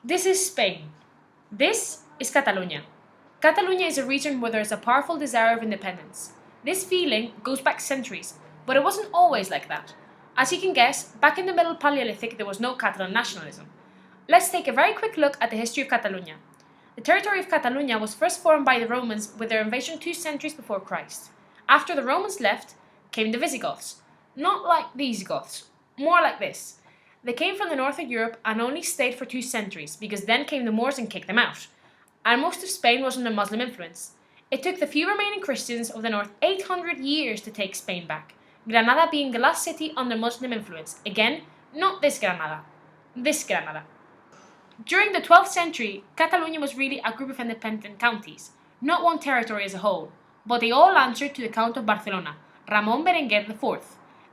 This is Spain. This is Catalonia. Catalonia is a region where there is a powerful desire of independence. This feeling goes back centuries, but it wasn't always like that. As you can guess, back in the Middle Paleolithic there was no Catalan nationalism. Let's take a very quick look at the history of Catalonia. The territory of Catalonia was first formed by the Romans with their invasion 2 centuries before Christ. After the Romans left, came the Visigoths. Not like these Goths, more like this. They came from the north of Europe and only stayed for 2 centuries, because then came the Moors and kicked them out. And most of Spain was under Muslim influence. It took the few remaining Christians of the north 800 years to take Spain back, Granada being the last city under Muslim influence. Again, not this Granada, this Granada. During the 12th century, Catalonia was really a group of independent counties, not one territory as a whole, but they all answered to the Count of Barcelona, Ramon Berenguer IV.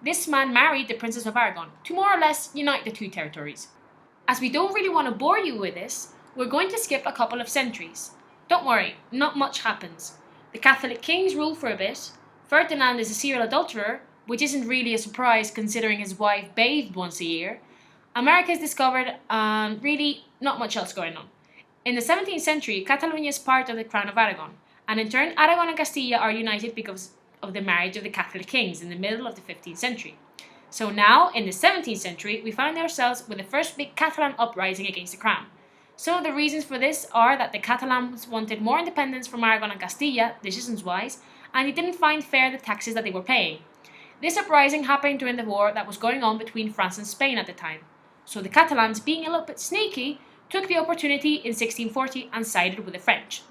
This man married the Princess of Aragon to more or less unite the 2 territories. As we don't really want to bore you with this, we're going to skip a couple of centuries. Don't worry, not much happens. The Catholic kings rule for a bit, Ferdinand is a serial adulterer, which isn't really a surprise considering his wife bathed once a year, America is discovered, and really not much else going on. In the 17th century, Catalonia is part of the Crown of Aragon, and in turn Aragon and Castilla are united because of the marriage of the Catholic kings in the middle of the 15th century. So now, in the 17th century, we find ourselves with the first big Catalan uprising against the crown. Some of the reasons for this are that the Catalans wanted more independence from Aragon and Castilla, decisions-wise, and they didn't find fair the taxes that they were paying. This uprising happened during the war that was going on between France and Spain at the time. So the Catalans, being a little bit sneaky, took the opportunity in 1640 and sided with the French.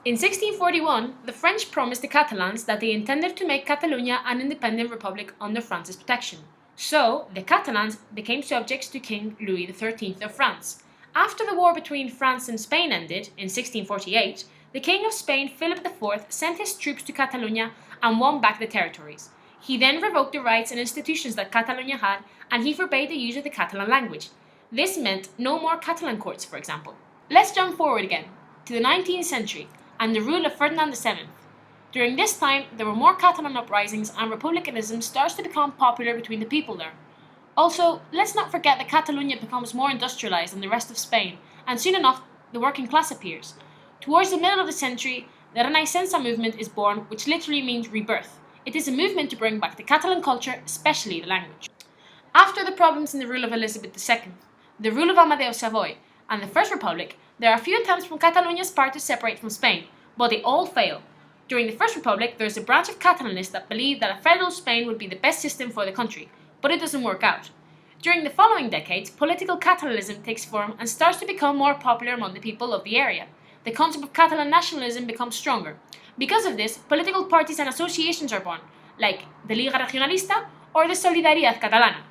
In 1641, the French promised the Catalans that they intended to make Catalonia an independent republic under France's protection. So, the Catalans became subjects to King Louis XIII of France. After the war between France and Spain ended, in 1648, the King of Spain, Philip IV, sent his troops to Catalonia and won back the territories. He then revoked the rights and institutions that Catalonia had, and he forbade the use of the Catalan language. This meant no more Catalan courts, for example. Let's jump forward again, to the 19th century, and the rule of Ferdinand VII. During this time, there were more Catalan uprisings and republicanism starts to become popular between the people there. Also, let's not forget that Catalonia becomes more industrialized than the rest of Spain, and soon enough, the working class appears. Towards the middle of the century, the Renaissance movement is born, which literally means rebirth. It is a movement to bring back the Catalan culture, especially the language. After the problems in the rule of Elizabeth II, the rule of Amadeo Savoy, and the First Republic, there are a few attempts from Catalonia's part to separate from Spain, but they all fail. During the First Republic, there is a branch of Catalanists that believe that a federal Spain would be the best system for the country, but it doesn't work out. During the following decades, political Catalanism takes form and starts to become more popular among the people of the area. The concept of Catalan nationalism becomes stronger. Because of this, political parties and associations are born, like the Liga Regionalista or the Solidaridad Catalana.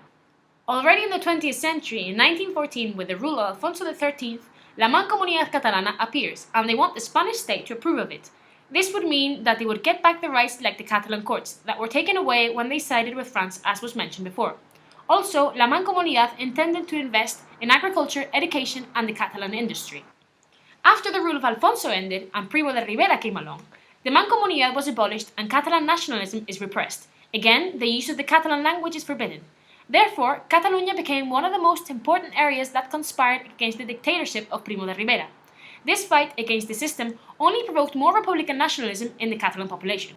Already in the 20th century, in 1914, with the rule of Alfonso XIII, La Mancomunidad Catalana appears, and they want the Spanish state to approve of it. This would mean that they would get back the rights like the Catalan courts, that were taken away when they sided with France, as was mentioned before. Also, La Mancomunidad intended to invest in agriculture, education, and the Catalan industry. After the rule of Alfonso ended and Primo de Rivera came along, the Mancomunidad was abolished and Catalan nationalism is repressed. Again, the use of the Catalan language is forbidden. Therefore, Catalonia became one of the most important areas that conspired against the dictatorship of Primo de Rivera. This fight against the system only provoked more republican nationalism in the Catalan population.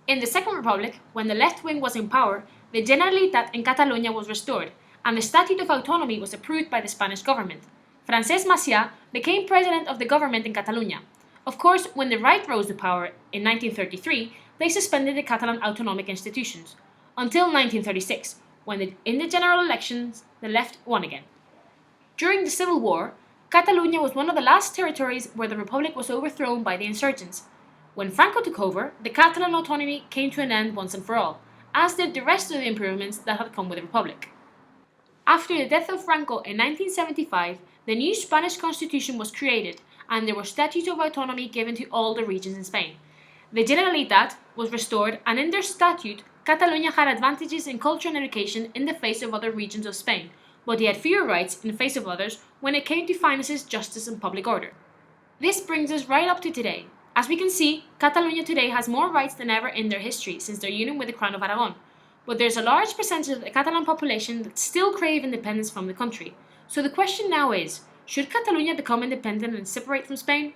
In the Second Republic, when the left wing was in power, the Generalitat in Catalonia was restored, and the Statute of Autonomy was approved by the Spanish government. Francesc Macià became president of the government in Catalonia. Of course, when the right rose to power in 1933, they suspended the Catalan autonomic institutions, until 1936, when in the general elections, the left won again. During the Civil War, Catalonia was one of the last territories where the Republic was overthrown by the insurgents. When Franco took over, the Catalan autonomy came to an end once and for all, as did the rest of the improvements that had come with the Republic. After the death of Franco in 1975, the new Spanish constitution was created, and there were statutes of autonomy given to all the regions in Spain. The Generalitat was restored, and in their statute, Catalonia had advantages in culture and education in the face of other regions of Spain, but they had fewer rights in the face of others when it came to finances, justice, and public order. This brings us right up to today. As we can see, Catalonia today has more rights than ever in their history since their union with the Crown of Aragon, but there's a large percentage of the Catalan population that still crave independence from the country. So the question now is, Should Catalonia become independent and separate from Spain?